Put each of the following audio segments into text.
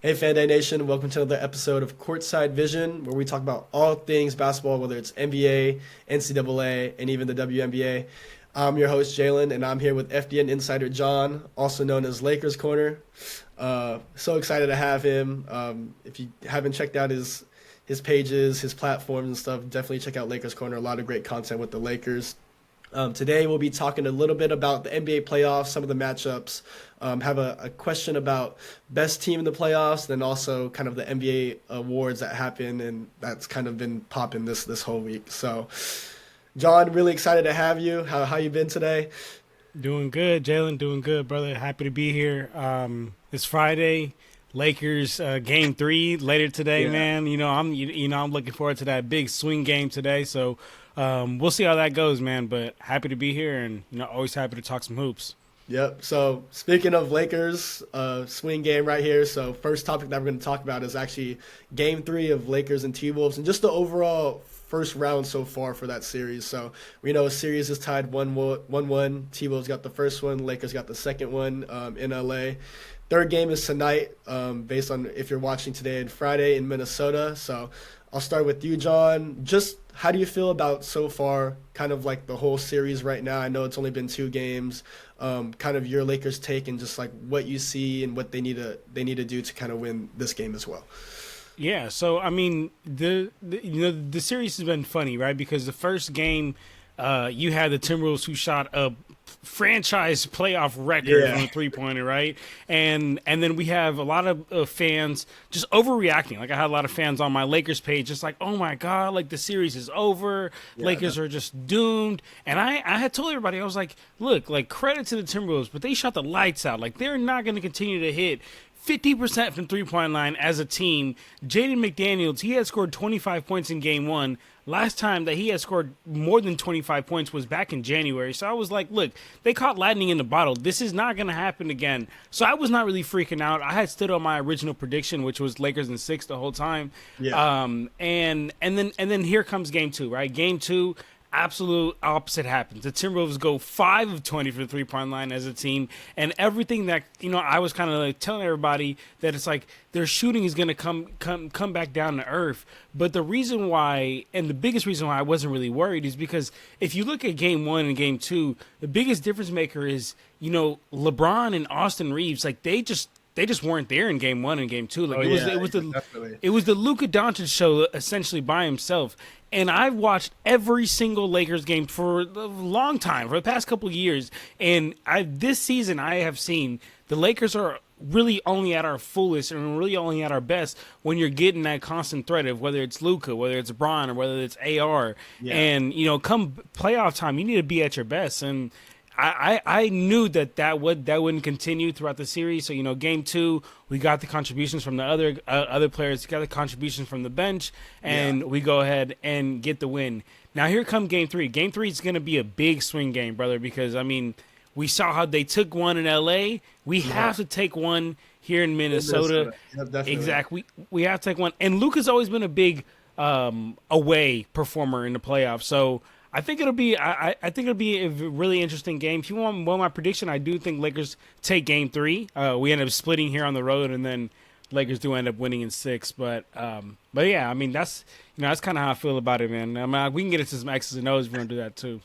Hey, Fan Day Nation, welcome to another episode of Courtside Vision, where we talk about all things basketball, whether it's NBA, NCAA, and even the WNBA. I'm your host, Jalen, and I'm here with FDN insider John, also known as Lakers Corner. So excited to have him. If you haven't checked out his pages, his platforms and stuff, definitely check out Lakers Corner. A lot of great content with the Lakers. Today we'll be talking a little bit about the NBA playoffs, some of the matchups, have a question about best team in the playoffs, then also kind of the NBA awards that happen and that's kind of been popping this whole week. So, John, really excited to have you. How you been today? Doing good, Jalen. Doing good, brother. Happy to be here. It's Friday. Lakers game 3 later today, Yeah. man. I'm looking forward to that big swing game today. So we'll see how that goes, man. But happy to be here, and always happy to talk some hoops. Yep. So speaking of Lakers, swing game right here. So first topic that we're going to talk about is actually game 3 of Lakers and T-Wolves and just the overall first round so far for that series. So we know a series is tied 1-1. T-Wolves got the first one. Lakers got the second one in LA. Third game is tonight, based on if you're watching today and Friday in Minnesota. So I'll start with you, John. Just how do you feel about so far, kind of like the whole series right now? I know it's only been 2 games. Kind of your Lakers take and just like what you see and what they need to do to kind of win this game as well. Yeah, so I mean, the series has been funny, right? Because the first game, you had the Timberwolves who shot a franchise playoff record from a 3-pointer, right? And then we have a lot of fans just overreacting. Like I had a lot of fans on my Lakers page just like, oh my God, like the series is over. Yeah, Lakers are just doomed. And I had told everybody, I was like, look, like credit to the Timberwolves, but they shot the lights out. Like they're not going to continue to hit 50% from three-point line as a team. Jaden McDaniels, he had scored 25 points in game 1. Last time that he had scored more than 25 points was back in January. So I was like, look, they caught lightning in the bottle. This is not going to happen again. So I was not really freaking out. I had stood on my original prediction, which was Lakers in 6 the whole time. Yeah. And then here comes game 2, right? Game 2, absolute opposite happens. The Timberwolves go 5 of 20 for the three-point line as a team, and everything that I was kind of like telling everybody that it's like their shooting is going to come back down to earth. But the reason why, and the biggest reason why I wasn't really worried, is because if you look at game 1 and game 2, the biggest difference maker is LeBron and Austin Reaves, like they just weren't there in game 1 and game 2. Like it was the Luka Doncic show essentially by himself. And I've watched every single Lakers game for a long time, for the past couple of years. And this season I have seen the Lakers are really only at our fullest and really only at our best when you're getting that constant threat of whether it's Luka, whether it's Bron, or whether it's AR. Yeah. And, come playoff time, you need to be at your best. And I knew that wouldn't continue throughout the series. So, game 2, we got the contributions from the other players, we got the contributions from the bench, and we go ahead and get the win. Now, here come game 3. Game 3 is going to be a big swing game, brother, because, I mean, we saw how they took one in L.A. We have to take one here in Minnesota. Yeah, exactly. We have to take one. And Luka's always been a big away performer in the playoffs. So I think it'll be a really interesting game. If you want my prediction, I do think Lakers take game 3. We end up splitting here on the road, and then Lakers do end up winning in 6. But yeah, I mean that's kind of how I feel about it, man. I mean, we can get into some X's and O's if we want to do that too.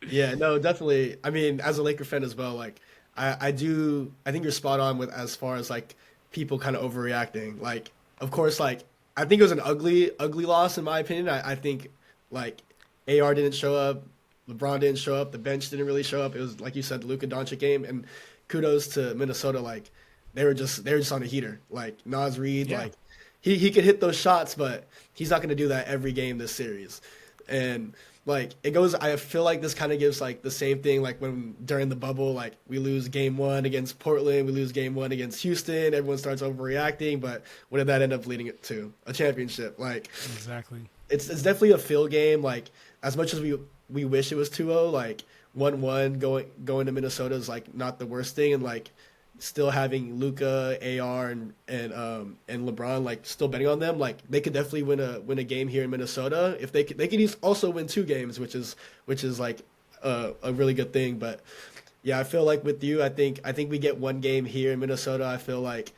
Yeah, no, definitely. I mean, as a Laker fan as well, like I think you're spot on with as far as like people kind of overreacting. Like, of course, like I think it was an ugly loss in my opinion. I think like AR didn't show up, LeBron didn't show up, the bench didn't really show up. It was like you said, the Luka Doncic game, and kudos to Minnesota. Like they were just on a heater. Like Naz Reid, like he could hit those shots, but he's not going to do that every game this series. And like it goes, I feel like this kind of gives like the same thing like when during the bubble, like we lose game 1 against Portland, we lose game 1 against Houston, everyone starts overreacting, but what did that end up leading it to? A championship. Like exactly. It's definitely a feel game. Like as much as we wish it was 2-0, like 1-1 going to Minnesota is like not the worst thing, and like still having Luka, AR, and LeBron like still betting on them, like they could definitely win a game here in Minnesota. If they could also win 2 games, which is like a really good thing. But yeah, I feel like with you, I think we get 1 game here in Minnesota. I feel like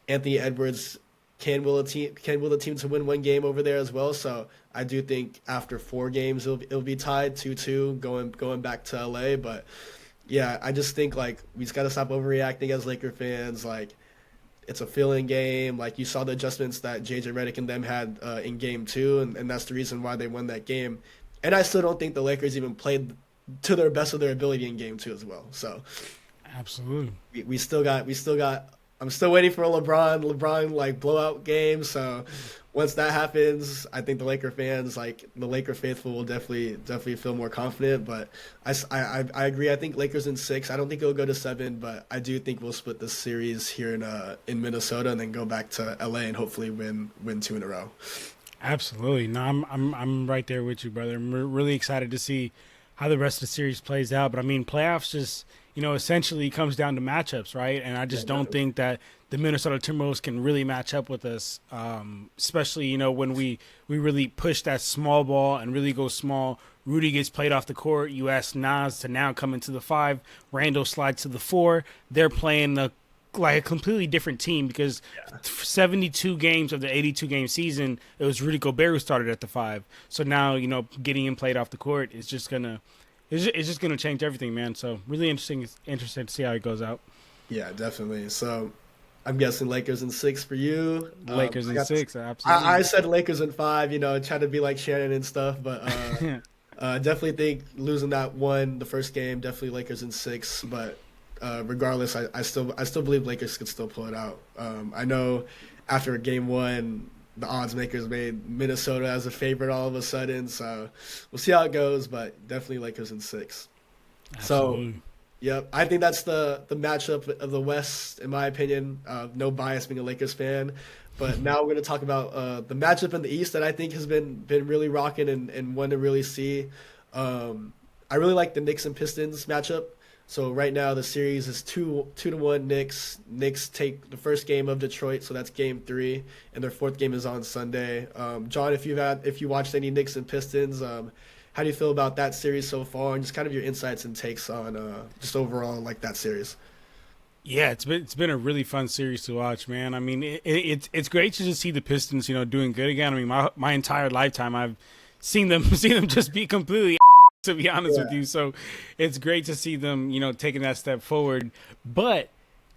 Anthony Edwards can will the team to win one game over there as well. So I do think after 4 games it'll be tied 2-2 going back to LA. But yeah, I just think like we just gotta stop overreacting as Laker fans. Like it's a fill-in game. Like you saw the adjustments that JJ Redick and them had in game 2, and that's the reason why they won that game. And I still don't think the Lakers even played to their best of their ability in game 2 as well. So Absolutely. we still got. I'm still waiting for a LeBron like blowout game. So once that happens, I think the Laker fans, like the Laker faithful, will definitely feel more confident. But I agree. I think Lakers in 6. I don't think it'll go to 7, but I do think we'll split the series here in Minnesota and then go back to LA and hopefully win 2 in a row. Absolutely. No, I'm right there with you, brother. I'm really excited to see how the rest of the series plays out. But I mean, playoffs just, essentially comes down to matchups, right? And I just don't think that the Minnesota Timberwolves can really match up with us, especially, when we really push that small ball and really go small. Rudy gets played off the court. You ask Nas to now come into the 5. Randall slides to the 4. They're playing like a completely different team because 72 games of the 82-game season, it was Rudy Gobert who started at the 5. So now, getting him played off the court is just gonna change everything, man. So really interesting to see how it goes out. Yeah, definitely. So I'm guessing Lakers in 6 for you. Lakers in 6, absolutely. I said Lakers in 5. Trying to be like Shannon and stuff, but definitely think losing the first game, definitely Lakers in 6, but. Regardless, I still believe Lakers could still pull it out. I know after game 1, the odds makers made Minnesota as a favorite all of a sudden, so we'll see how it goes. But definitely Lakers in 6. Absolutely. So, yep, I think that's the matchup of the West, in my opinion. No bias being a Lakers fan, but now we're going to talk about the matchup in the East that I think has been really rocking and one to really see. I really like the Knicks and Pistons matchup. So right now the series is 2-1 Knicks. Knicks take the first game of Detroit, so that's game 3, and their 4th game is on Sunday. John, if you watched any Knicks and Pistons, how do you feel about that series so far, and just kind of your insights and takes on just overall like that series? Yeah, it's been a really fun series to watch, man. I mean, it's great to just see the Pistons, doing good again. I mean, my entire lifetime I've seen them just be completely to be honest with you. So it's great to see them, taking that step forward. But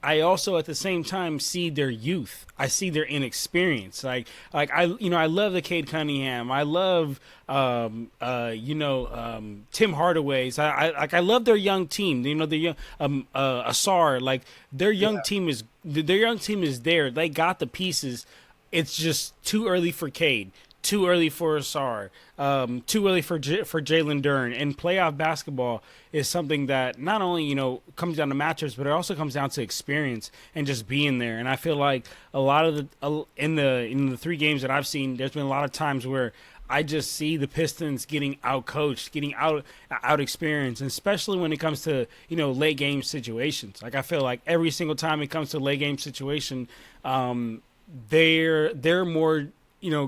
I also at the same time see their youth. I see their inexperience. I love the Cade Cunningham. I love Tim Hardaway's. I love their young team. The young Asar. Like their young team is there. They got the pieces. It's just too early for Cade. Too early for Asar, too early for Jalen Duren. And playoff basketball is something that not only, comes down to matchups, but it also comes down to experience and just being there. And I feel like a lot of in the 3 games that I've seen, there's been a lot of times where I just see the Pistons getting out-coached, getting out-experienced, and especially when it comes to, late game situations. Like I feel like every single time it comes to late game situation, they're more,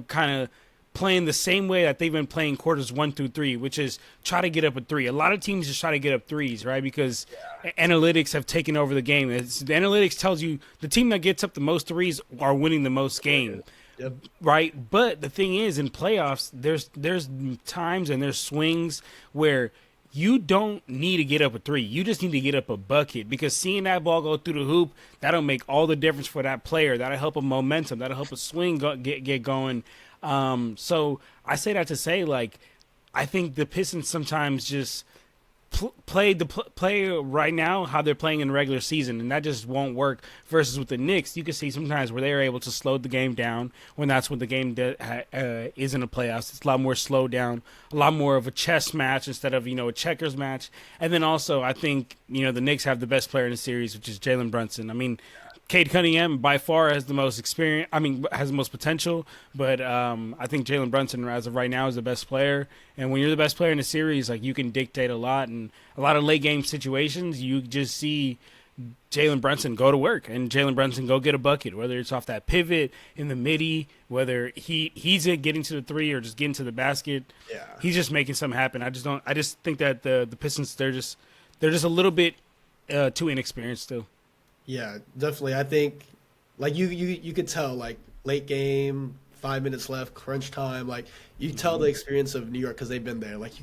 kind of playing the same way that they've been playing quarters 1 through 3, which is try to get up a 3. A lot of teams just try to get up 3s, right? Because analytics have taken over the game. The analytics tells you the team that gets up the most 3s are winning the most game, right? But the thing is, in playoffs, there's times and there's swings where you don't need to get up a 3. You just need to get up a bucket, because seeing that ball go through the hoop, that'll make all the difference for that player. That'll help a momentum. That'll help a swing get going. So I say that to say, like, I think the Pistons sometimes just play right now how they're playing in the regular season, and that just won't work. Versus with the Knicks, you can see sometimes where they're able to slow the game down when that's when the game is in the playoffs. It's a lot more slowed down, a lot more of a chess match instead of a checkers match. And then also, I think the Knicks have the best player in the series, which is Jalen Brunson. I mean, Cade Cunningham by far has the most experience. I mean, has the most potential, but I think Jalen Brunson, as of right now, is the best player. And when you're the best player in the series, like, you can dictate a lot. And a lot of late game situations, you just see Jalen Brunson go to work and Jalen Brunson go get a bucket, whether it's off that pivot in the midi, whether he's getting to the 3 or just getting to the basket. Yeah, he's just making something happen. I just think that the Pistons, they're just a little bit too inexperienced still. Yeah, definitely. I think like you could tell like late game, 5 minutes left, crunch time. Like you tell the experience of New York because they've been there. Like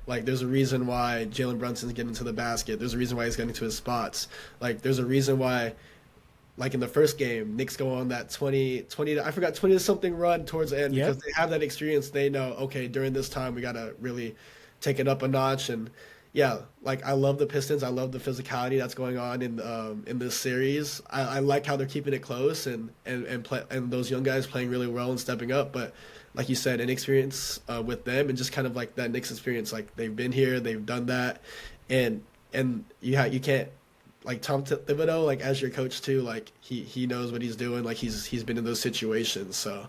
like there's a reason why Jalen Brunson's getting to the basket. There's a reason why he's getting to his spots. Like there's a reason why. Like in the first game, Knicks go on that 20 I forgot 20 to something run towards the end Yep. because they have that experience. They know, okay, during this time we gotta really take it up a notch. And yeah, like I love the Pistons. I love the physicality that's going on in this series. I like how they're keeping it close and those young guys playing really well and stepping up. But like you said, inexperience with them and just kind of like that Knicks experience. Like they've been here, they've done that, and you can't. Like Tom Thibodeau, like as your coach too, like he knows what he's doing. Like he's been in those situations. So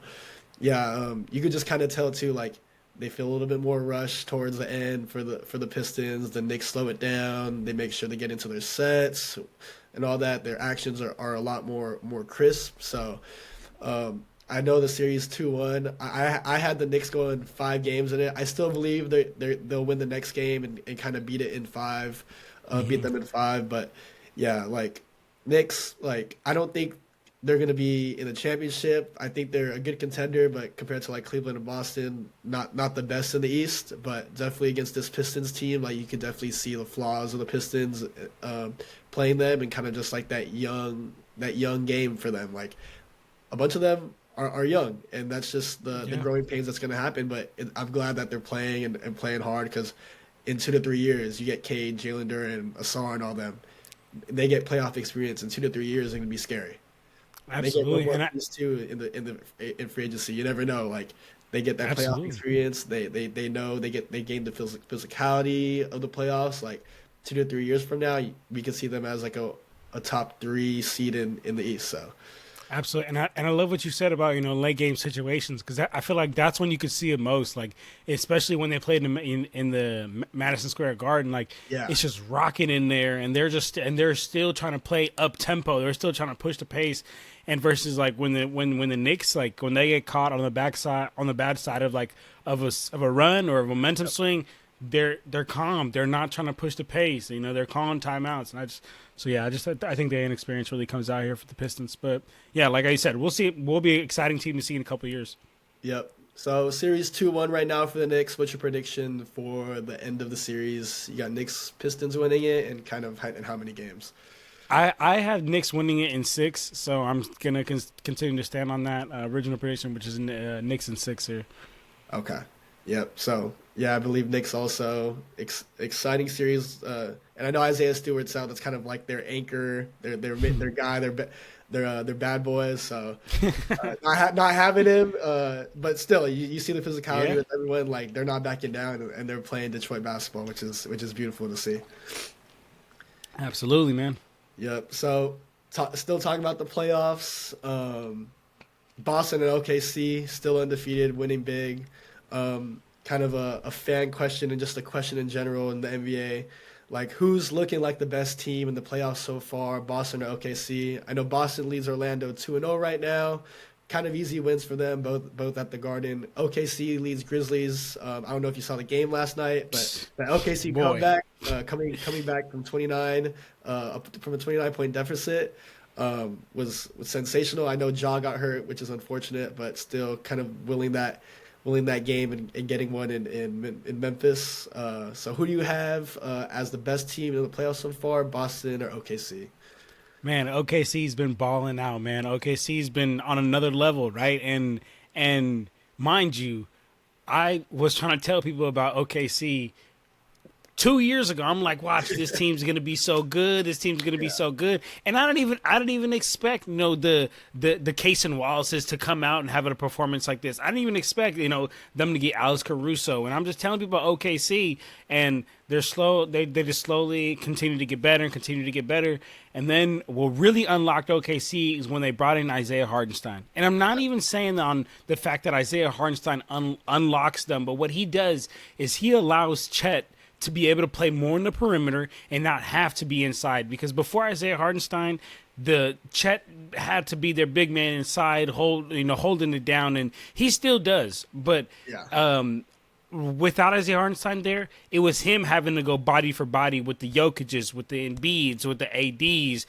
yeah, you could just kind of tell too. Like they feel a little bit more rush towards the end for the Pistons. The Knicks slow it down. They make sure they get into their sets and all that. Their actions are a lot more crisp. So I know the series 2-1. I had the Knicks going 5 games in it. I still believe they'll win the next game and kind of beat it in 5, beat them in 5. But yeah, like Knicks, like I don't think they're gonna be in the championship. I think they're a good contender, but compared to like Cleveland and Boston, not the best in the East. But definitely against this Pistons team, like you could definitely see the flaws of the Pistons playing them and kind of just like that young game for them. Like a bunch of them are young, and that's just the growing pains that's gonna happen. But I'm glad that they're playing and playing hard because in 2 to 3 years, you get Cade, Jalen Duren, Asar, and all them. They get playoff experience in 2 to 3 years. It's gonna be scary. Absolutely, they get too in free agency. You never know. Like they get that playoff experience. They know they gain the physicality of the playoffs. Like 2 to 3 years from now, we can see them as like a top 3 seed in the East. So. Absolutely, and I love what you said about late game situations because I feel like that's when you could see it most. Like especially when they played in the Madison Square Garden, like it's just rocking in there, and they're still trying to play up tempo. They're still trying to push the pace, and versus like when the Knicks like when they get caught on the bad side of like of a run or a momentum swing. They're calm. They're not trying to push the pace. They're calling timeouts, and I think the inexperience really comes out here for the Pistons. But yeah, like I said, we'll see. We'll be an exciting team to see in a couple of years. Yep. So series 2-1 right now for the Knicks. What's your prediction for the end of the series? You got Knicks Pistons winning it, and kind of in how many games? I have Knicks winning it in 6, so I'm gonna continue to stand on that original prediction, which is Knicks in 6 here. Okay. Yep. So yeah, I believe Knicks also exciting series, and I know Isaiah Stewart's out. That's kind of like their anchor, their guy, their bad boys. So not having him, but still, you see the physicality with everyone. Like they're not backing down, and they're playing Detroit basketball, which is beautiful to see. Absolutely, man. Yep. So still talking about the playoffs. Boston and OKC still undefeated, winning big. Kind of a fan question and just a question in general in the NBA. Like, who's looking like the best team in the playoffs so far, Boston or OKC? I know Boston leads Orlando 2-0 right now. Kind of easy wins for them, both at the Garden. OKC leads Grizzlies. I don't know if you saw the game last night, but the OKC comeback, coming back from 29, from a 29-point deficit, was sensational. I know Ja got hurt, which is unfortunate, but still kind of willing that game and getting one in Memphis. So who do you have as the best team in the playoffs so far, Boston or OKC? Man, OKC's been balling out, man. OKC's been on another level, right? And mind you, I was trying to tell people about OKC 2 years ago. I'm like, watch, this team's gonna be so good. This team's gonna be so good. And I didn't even expect, the Case and Wallaces to come out and have a performance like this. I didn't even expect, them to get Alex Caruso. And I'm just telling people about OKC, and they're slow. They just slowly continue to get better and continue to get better. And then what really unlocked OKC is when they brought in Isaiah Hartenstein. And I'm not even saying on the fact that Isaiah Hartenstein unlocks them, but what he does is he allows Chet to be able to play more in the perimeter and not have to be inside. Because before Isaiah Hartenstein, the Chet had to be their big man inside, holding it down, and he still does. But without Isaiah Hartenstein there, it was him having to go body for body with the Jokic's, with the Embiids, with the ADs,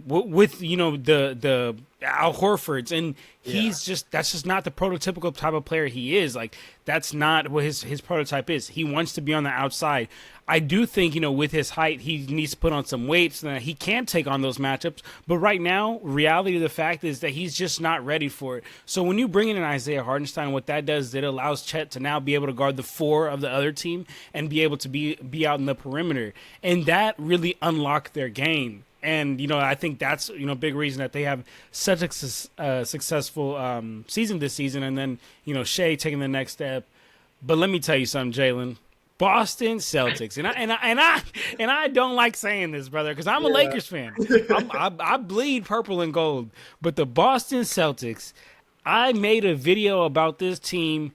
with the Al Horford's, and that's just not the prototypical type of player he is. Like, that's not what his prototype is. He wants to be on the outside. I do think, with his height, he needs to put on some weight so that he can take on those matchups. But right now, reality of the fact is that he's just not ready for it. So when you bring in an Isaiah Hartenstein, what that does is it allows Chet to now be able to guard the 4 of the other team and be able to be out in the perimeter. And that really unlocked their game. And, I think that's, a big reason that they have such a successful season this season. And then, Shai taking the next step. But let me tell you something, Jalen. Boston Celtics, and I don't like saying this, brother, because I'm a Lakers fan. I bleed purple and gold. But the Boston Celtics, I made a video about this team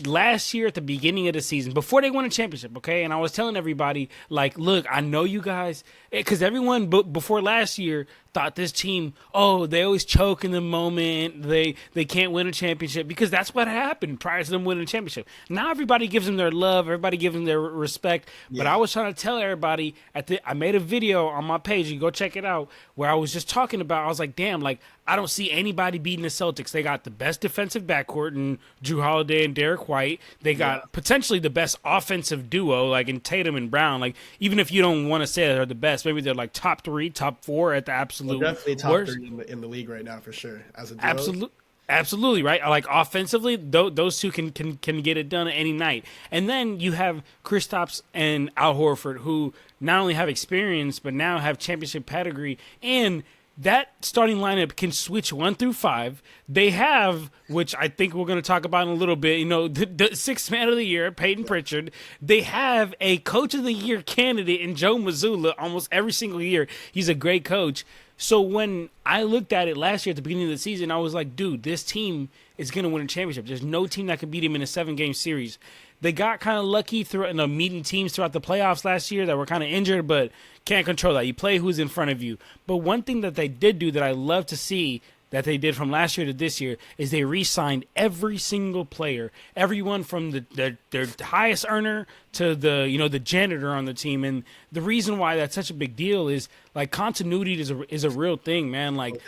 last year at the beginning of the season, before they won a championship, okay? And I was telling everybody, like, look, I know you guys, because everyone before last year thought this team, they always choke in the moment, they can't win a championship, because that's what happened prior to them winning a championship. Now everybody gives them their love, everybody gives them their respect, but I was trying to tell everybody, I made a video on my page, you go check it out, where I was just talking about, I was like, damn, like, I don't see anybody beating the Celtics. They got the best defensive backcourt in Jrue Holiday and Derek White. They got potentially the best offensive duo, like in Tatum and Brown. Like, even if you don't want to say they're the best, maybe they're like top 3, top 4 at the absolute definitely top worst. 3 in the league right now for sure. As a duo. Absolutely, right? Like, offensively, those two can get it done any night. And then you have Kristaps and Al Horford, who not only have experience, but now have championship pedigree. And that starting lineup can switch 1 through 5. They have, which I think we're going to talk about in a little bit, the sixth man of the year, Payton Pritchard. They have a coach of the year candidate in Joe Mazzulla almost every single year. He's a great coach. So when I looked at it last year at the beginning of the season, I was like, dude, this team is going to win a championship. There's no team that can beat him in a 7-game series. They got kind of lucky through meeting teams throughout the playoffs last year that were kind of injured, but can't control that. You play who's in front of you. But one thing that they did do that I love to see that they did from last year to this year is they re-signed every single player, everyone from their highest earner to the janitor on the team. And the reason why that's such a big deal is, like, continuity is a real thing, man. Like,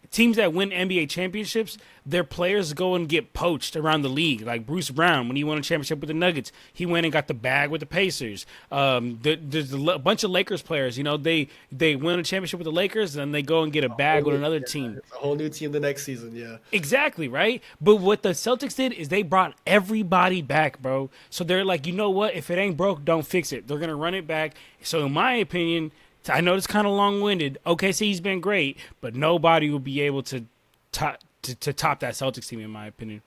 teams that win NBA championships, their players go and get poached around the league. Like Bruce Brown, when he won a championship with the Nuggets, he went and got the bag with the Pacers. There's a bunch of Lakers players. They win a championship with the Lakers, and then they go and get a bag with another team. It's a whole new team the next season, yeah. Exactly, right? But what the Celtics did is they brought everybody back, bro. So they're like, you know what? If it ain't broke, don't fix it. They're going to run it back. So in my opinion, I know it's kind of long-winded. OKC's been great, but nobody will be able to top that Celtics team, in my opinion.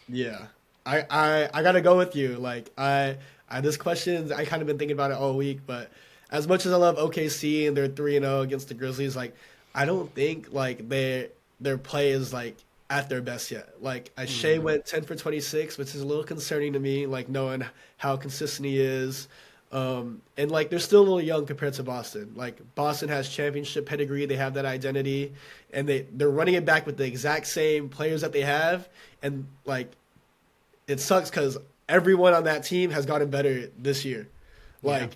Yeah, I gotta go with you. Like, this question, I kind of been thinking about it all week. But as much as I love OKC and they're 3-0 against the Grizzlies, like, I don't think like their play is like at their best yet. Like, Shai went 10 for 26, which is a little concerning to me. Like, knowing how consistent he is. And like they're still a little young compared to Boston. Like, Boston has championship pedigree, they have that identity, and they're running it back with the exact same players that they have. And like, it sucks because everyone on that team has gotten better this year. Like,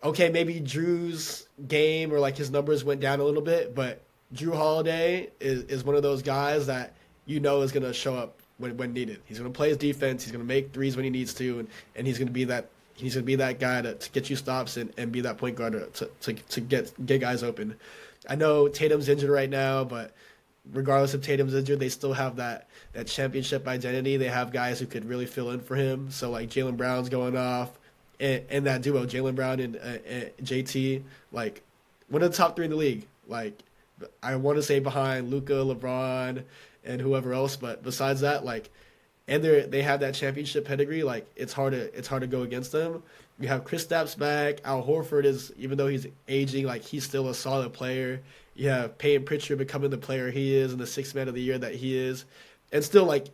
okay, maybe Drew's game or like his numbers went down a little bit, but Jrue Holiday is one of those guys that is gonna show up when needed. He's gonna play his defense, he's gonna make threes when he needs to, and he's gonna be that. He's going to be that guy to get you stops and be that point guard to get guys open. I know Tatum's injured right now, but regardless if Tatum's injured, they still have that championship identity. They have guys who could really fill in for him. So, like, Jalen Brown's going off. And that duo, Jalen Brown and JT, like, one of the top 3 in the league. Like, I want to say behind Luka, LeBron, and whoever else. But besides that, like, and they have that championship pedigree. Like, it's hard to go against them. You have Kristaps back. Al Horford is, even though he's aging, like, he's still a solid player. You have Payton Pritchard becoming the player he is and the 6th man of the year that he is, and still, like,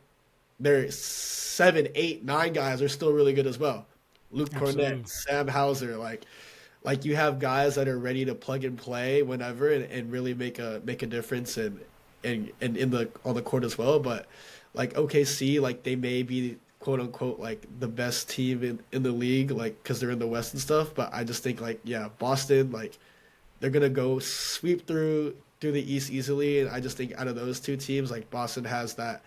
their 7, 8, 9 guys are still really good as well. Luke Cornett, Sam Hauser, like you have guys that are ready to plug and play whenever and really make a difference and on the court as well. But like OKC, like, they may be quote unquote like the best team in the league, like, because they're in the West and stuff. But I just think, like, yeah, Boston, like, they're gonna go sweep through through the East easily. And I just think out of those two teams, like Boston has that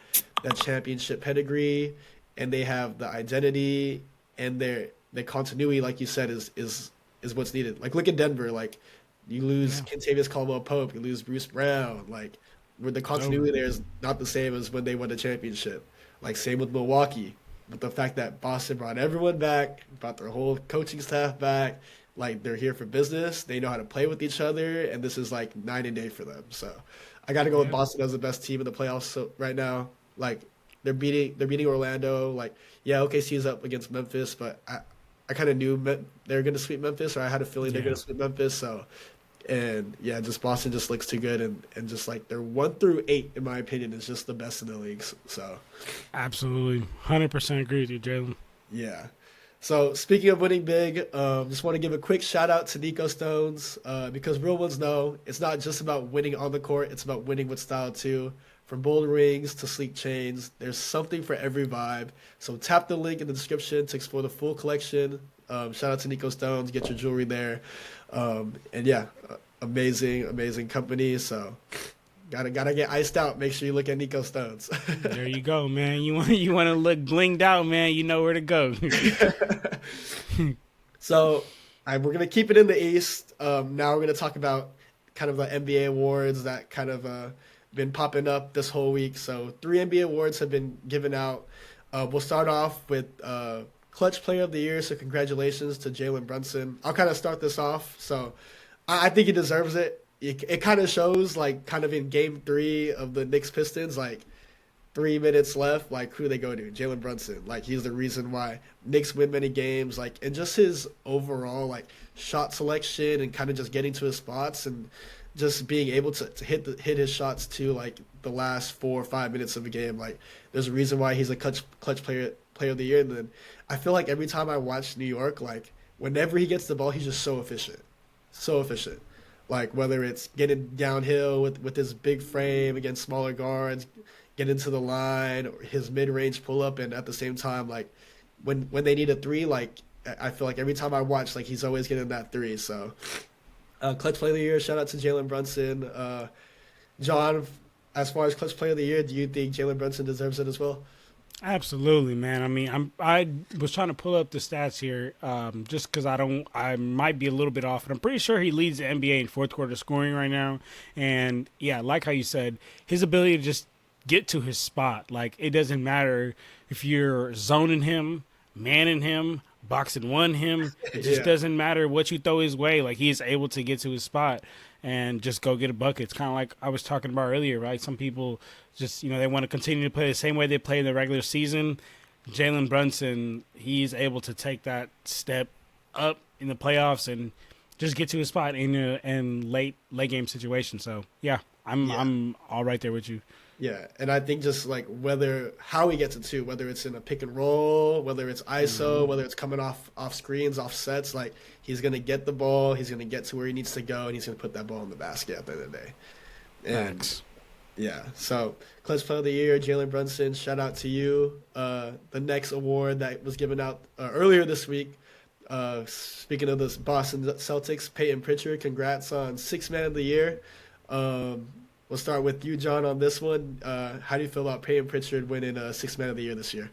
championship pedigree, and they have the identity and their continuity, like you said, is what's needed. Like look at Denver, like you lose Kentavious Caldwell-Pope, you lose Bruce Brown, like where the continuity there is not the same as when they won the championship. Like same with Milwaukee. But the fact that Boston brought everyone back, brought their whole coaching staff back, like they're here for business, they know how to play with each other, and this is like night and day for them. So I got to go with Boston as the best team in the playoffs right now. Like they're beating Orlando. Like OKC is up against Memphis, but I kind of knew they're going to sweep Memphis, or I had a feeling they're going to sweep Memphis. So. And just Boston just looks too good, and just like their 1 through 8, in my opinion, is just the best in the league. So, absolutely, 100% agree with you, Jalen. Yeah. So speaking of winning big, just want to give a quick shout out to Nico Stones because real ones know it's not just about winning on the court; it's about winning with style too. From bold rings to sleek chains, there's something for every vibe. So tap the link in the description to explore the full collection. Shout out to Nico Stones. Get your jewelry there. Amazing company. So gotta get iced out. Make sure you look at Nico Stones. There you go, man. You want to look blinged out, man. You know where to go. So we're gonna keep it in the East. Now we're gonna talk about kind of the NBA awards that kind of been popping up this whole week. So 3 NBA awards have been given out. We'll start off with Clutch Player of the Year, so congratulations to Jalen Brunson. I'll kind of start this off. So I think he deserves it. It kind of shows, like, kind of in Game 3 of the Knicks Pistons, like, 3 minutes left, like, who they go to? Jalen Brunson. Like, he's the reason why Knicks win many games. Like, and just his overall, like, shot selection and kind of just getting to his spots and just being able to hit his shots too, like, the last 4 or 5 minutes of a game. Like, there's a reason why he's a clutch player of the year. And then I feel like every time I watch New York, like whenever he gets the ball, he's just so efficient. Like whether it's getting downhill with his big frame against smaller guards, get into the line, or his mid-range pull-up, and at the same time, like when they need a 3, like I feel like every time I watch, like he's always getting that 3. So clutch player of the year, shout out to Jalen Brunson. John, as far as clutch player of the year, do you think Jalen Brunson deserves it as well? Absolutely, man. I mean, I was trying to pull up the stats here, just because I might be a little bit off, and I'm pretty sure he leads the NBA in fourth quarter scoring right now. And yeah, like how you said, his ability to just get to his spot, like it doesn't matter if you're zoning him, manning him, boxing one him. It just doesn't matter what you throw his way. Like he is able to get to his spot and just go get a bucket. It's kind of like I was talking about earlier, right? Some people just, they want to continue to play the same way they play in the regular season. Jalen Brunson, he's able to take that step up in the playoffs and just get to his spot in late game situations. So, I'm all right there with you. Yeah, and I think just like how he gets it too, whether it's in a pick and roll, whether it's ISO, whether it's coming off screens, off sets, like he's going to get the ball, he's going to get to where he needs to go, and he's going to put that ball in the basket at the end of the day. And Thanks. Yeah, so Clutch Player of the Year, Jalen Brunson, shout out to you. The next award that was given out earlier this week, speaking of the Boston Celtics, Payton Pritchard, congrats on Sixth Man of the Year. We'll start with you, John, on this one. How do you feel about Payton Pritchard winning Sixth Man of the Year this year?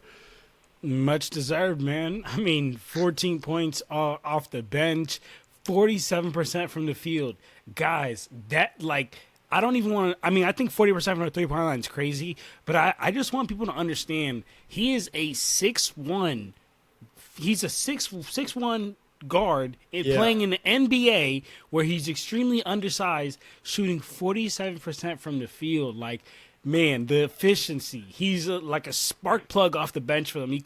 Much deserved, man. I mean, 14 points off the bench, 47% from the field. Guys, that, like, I don't even want to – I mean, I think 40% from the three-point line is crazy, but I just want people to understand he is a 6'1". He's a 6'1" guard playing in the NBA where he's extremely undersized, shooting 47% from the field. Like, man, the efficiency. He's like a spark plug off the bench for them.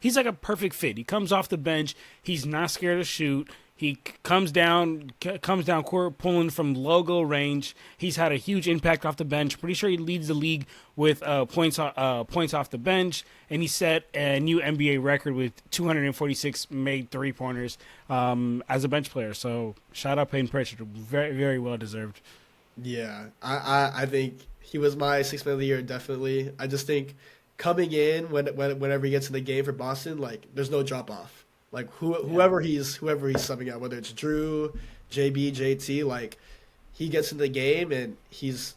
He's like a perfect fit. He comes off the bench. He's not scared to shoot. He comes down court pulling from logo range. He's had a huge impact off the bench. Pretty sure he leads the league with points off the bench, and he set a new NBA record with 246 made three-pointers as a bench player. So shout out Payton Pritchard, very, very well deserved. Yeah, I think he was my Sixth Man of the Year, definitely. I just think coming in whenever he gets in the game for Boston, like there's no drop off. Like whoever he's subbing out, whether it's Drew, JB, JT, like he gets in the game and he's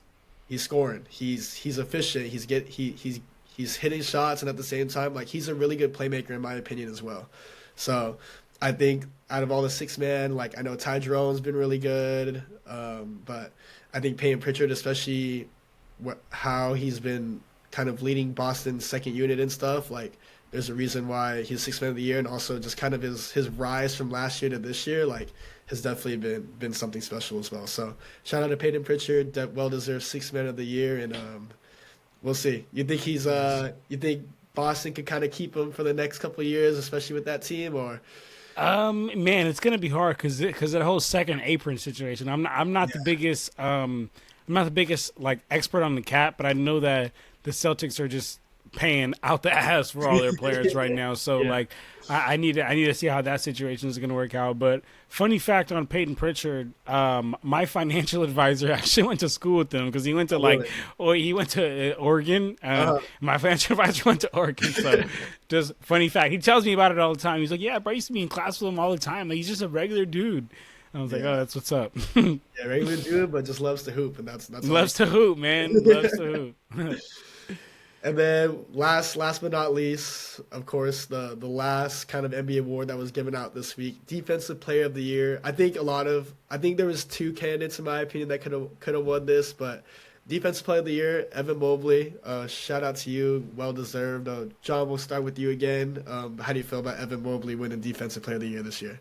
scoring. He's efficient. He's hitting shots, and at the same time, like he's a really good playmaker in my opinion as well. So I think out of all the six man, like I know Ty Jerome's been really good, but I think Payton Pritchard, especially how he's been kind of leading Boston's second unit and stuff, like there's a reason why he's sixth man of the year, and also just kind of his rise from last year to this year, like has definitely been something special as well. So shout out to Payton Pritchard, that well deserved sixth man of the year, and we'll see. You think Boston could kind of keep him for the next couple of years, especially with that team, or? Man, it's gonna be hard because that whole second apron situation. I'm not the biggest like expert on the cap, but I know that the Celtics are just paying out the ass for all their players right now. So like, I need to see how that situation is gonna work out. But funny fact on Payton Pritchard, my financial advisor actually went to school with him because he went to he went to Oregon. My financial advisor went to Oregon, so just funny fact. He tells me about it all the time. He's like, "Yeah, bro, I used to be in class with him all the time. Like, he's just a regular dude." I was like, "Oh, that's what's up." Yeah, regular dude, but just loves to hoop, and that's loves to hoop, man. Loves to hoop. And then last but not least, of course, the last kind of NBA award that was given out this week, Defensive Player of the Year. I think there was two candidates in my opinion that could have won this, but Defensive Player of the Year, Evan Mobley. Shout out to you, well deserved. John, we'll start with you again. How do you feel about Evan Mobley winning Defensive Player of the Year this year?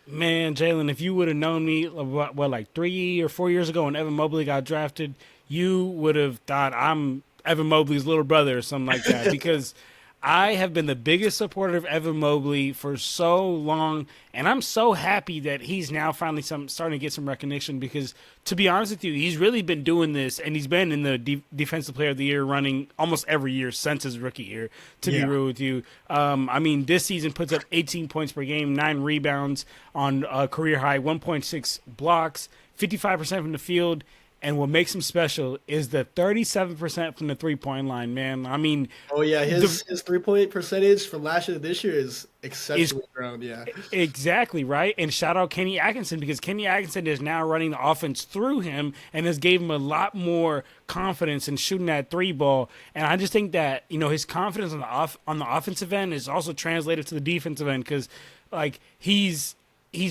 Man, Jalen, if you would have known me, like 3 or 4 years ago when Evan Mobley got drafted, you would have thought I'm Evan Mobley's little brother or something like that, because I have been the biggest supporter of Evan Mobley for so long, and I'm so happy that he's now finally starting to get some recognition, because to be honest with you, he's really been doing this, and he's been in the Defensive Player of the Year running almost every year since his rookie year, to be real with you. I mean, this season puts up 18 points per game, 9 rebounds on a career high, 1.6 blocks, 55% from the field. And what makes him special is the 37% from the three-point line, man. I mean, his three-point percentage from last year to this year is exceptionally grown. Yeah, exactly right. And shout out Kenny Atkinson, because Kenny Atkinson is now running the offense through him and has gave him a lot more confidence in shooting that three ball. And I just think that his confidence on the offensive end is also translated to the defensive end, because like he's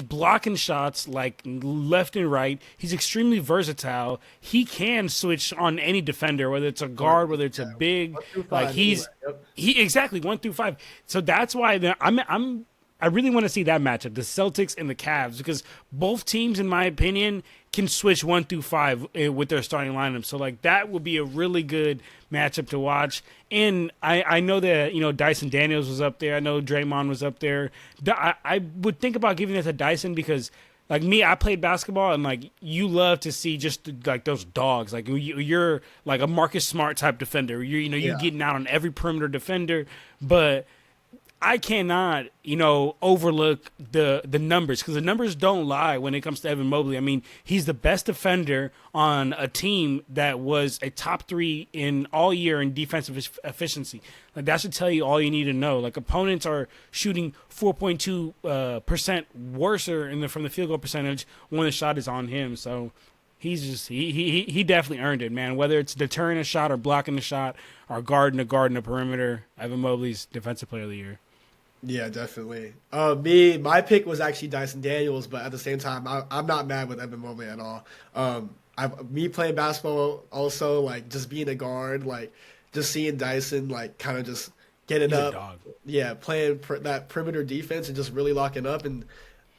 blocking shots like left and right. He's extremely versatile. He can switch on any defender, whether it's a guard, whether it's a big. Like he exactly 1 through 5. So that's why I really want to see that matchup, the Celtics and the Cavs, because both teams, in my opinion, can switch 1 through 5 with their starting lineup. So like that would be a really good matchup to watch. And I know that Dyson Daniels was up there. I know Draymond was up there. I would think about giving it to Dyson, because like me, I played basketball, and like you love to see just like those dogs. Like you're like a Marcus Smart type defender. You're getting out on every perimeter defender, but I cannot, overlook the numbers, because the numbers don't lie when it comes to Evan Mobley. I mean, he's the best defender on a team that was a top 3 in all year in defensive efficiency. Like that should tell you all you need to know. Like opponents are shooting 4.2% worse from the field goal percentage when the shot is on him. So he's just he definitely earned it, man. Whether it's deterring a shot or blocking a shot or guarding the perimeter, Evan Mobley's Defensive Player of the Year. Yeah, definitely. My pick was actually Dyson Daniels, but at the same time, I'm not mad with Evan Mobley at all. Me playing basketball also, like just being a guard, like just seeing Dyson like kind of just getting up, playing that perimeter defense and just really locking up. And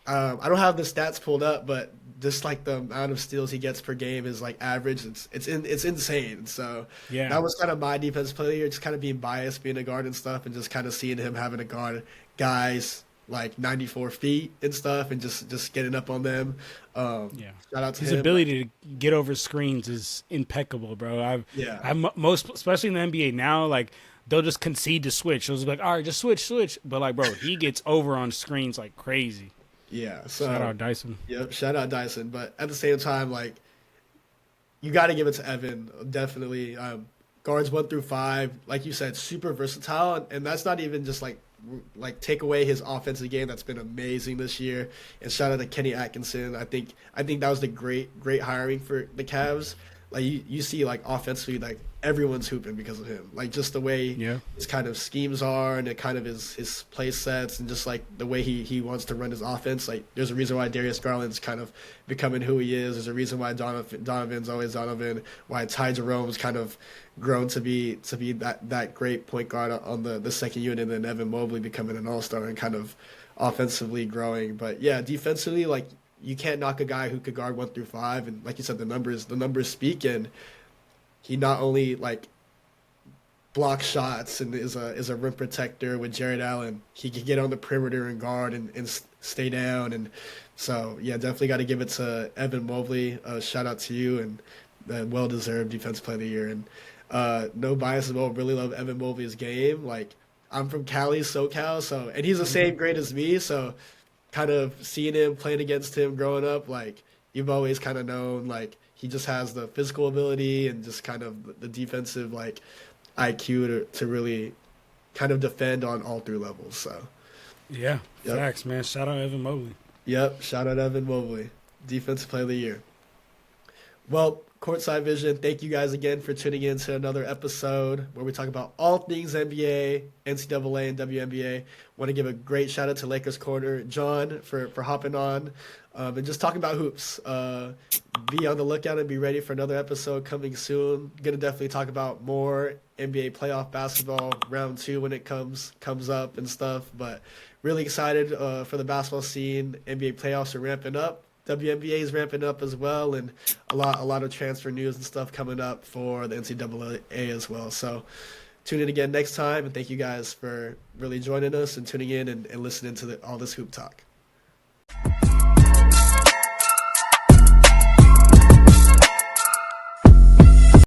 I don't have the stats pulled up, but just like the amount of steals he gets per game is like average. It's insane. So that was kind of my defensive player, just kind of being biased, being a guard and stuff, and just kind of seeing him having to guard guys like 94 feet and stuff, and just getting up on them. Shout out to his him. ability to get over screens is impeccable, bro. I'm most, especially in the NBA now, like they'll just concede to switch. They'll just be like, all right, just switch. But like, bro, he gets over on screens like crazy. Yeah, so shout out Dyson. Yep, shout out Dyson. But at the same time, like you got to give it to Evan. Definitely, guards 1 through 5, like you said, super versatile, and that's not even just like like take away his offensive game that's been amazing this year. And shout out to Kenny Atkinson. I think that was the great hiring for the Cavs. Like you see like offensively, like everyone's hooping because of him. Like just the way his kind of schemes are, and it kind of his play sets, and just like the way he wants to run his offense. Like there's a reason why Darius Garland's kind of becoming who he is. There's a reason why Donovan's always Donovan. Why Ty Jerome's kind of grown to be that great point guard on the second unit, and then Evan Mobley becoming an all-star and kind of offensively growing. But yeah, defensively, like you can't knock a guy who could guard 1 through 5, and like you said, the numbers speak. And he not only like blocks shots and is a rim protector with Jared Allen. He can get on the perimeter and guard and stay down. And so yeah, definitely got to give it to Evan Mobley. Shout out to you, and well deserved Defensive Player of the Year. And no bias as well. Really love Evan Mobley's game. Like I'm from Cali, SoCal, and he's the same grade as me, so kind of seeing him, playing against him growing up, like you've always kind of known like he just has the physical ability and just kind of the defensive like IQ to really kind of defend on all 3 levels. So yeah, facts, man. Shout out Evan Mobley. Yep, shout out Evan Mobley, Defensive Player of the Year. Well, Courtside Vision, thank you guys again for tuning in to another episode where we talk about all things NBA, NCAA, and WNBA. Want to give a great shout out to Lakers Corner, John, for hopping on and just talking about hoops. Be on the lookout and be ready for another episode coming soon. Going to definitely talk about more NBA playoff basketball round 2 when it comes up and stuff. But really excited for the basketball scene. NBA playoffs are ramping up. WNBA is ramping up as well, and a lot of transfer news and stuff coming up for the NCAA as well. So tune in again next time, and thank you guys for really joining us and tuning in and listening to all this hoop talk.